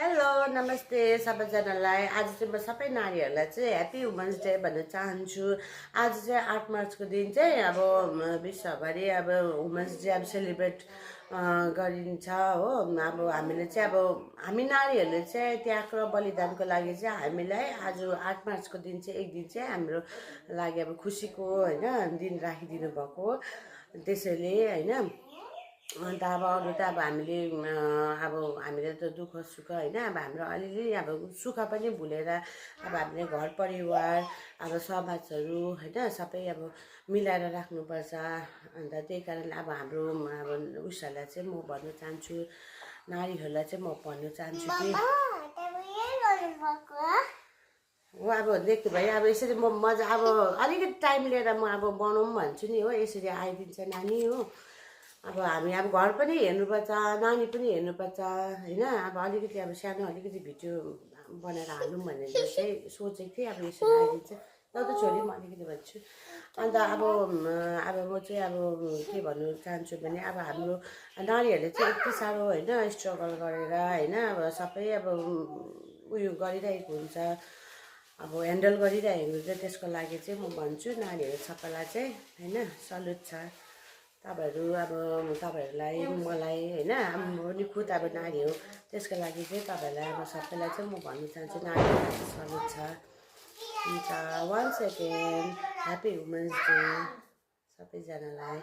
Hello नमस्ते सबैजनालाई। आज चाहिँ म सबै नारीहरूलाई चाहिँ ह्याप्पी वुमेन्स डे भन्न चाहन्छु। आज चाहिँ 8 मार्चको दिन चाहिँ अब विश्वभरि अब वुमेन्स डे अब सेलिब्रेट गरिन्छ हो। अब हामीले चाहिँ अब हामी नारीहरूले चाहिँ त्याग र बलिदानको लागि चाहिँ हामीलाई आज 8 मार्चको दिन चाहिँ एक दिन चाहिँ हाम्रो लागि अब खुसीको होइन दिन राखिदिनु भएको त्यसैले होइन। अन्त अब अरू त अब हामीले त दुःख सुख होइन अब हाम्रो अलिअलि अब सुख पनि भुलेर अब हामीले घर परिवार अब समाजहरू होइन सबै अब मिलाएर राख्नुपर्छ। अन्त त्यही कारणले अब हाम्रो अब उसहरूलाई चाहिँ म भन्न चाहन्छु, नारीहरूलाई चाहिँ म भन्न चाहन्छु कि हो अब देख्नु भयो अब यसरी म मजा अब अलिकति टाइम लिएर म अब बनाउँ भन्छु नि हो। यसरी आइदिन्छ नानी हो। अब हामी अब घर पनि हेर्नुपर्छ, नानी पनि हेर्नुपर्छ होइन। अब अलिकति अब सानो अलिकति भिडियो बनाएर हालौँ भनेर चाहिँ सोचेको थिएँ। अब यसरी आइदिन्छ त छोरी म अलिकति भन्छु। अन्त अब म चाहिँ अब के भन्नु चाहन्छु भने अब हाम्रो नारीहरूले चाहिँ यति साह्रो होइन स्ट्रगल गरेर होइन अब सबै अब उयो गरिरहेको हुन्छ, अब ह्यान्डल गरिरहेको हुन्छ। त्यसको लागि चाहिँ म भन्छु नारीहरू सबैलाई चाहिँ होइन सल्युट छ। तपाईँहरूलाई मलाई होइन म पनि खुद अब नारी हो। त्यसको लागि चाहिँ तपाईँहरूलाई अब सबैलाई चाहिँ म भन्न चाहन्छु नारीहरूलाई चाहिँ सल्युट छ। हुन्छ, once again happy women's day सबैजनालाई।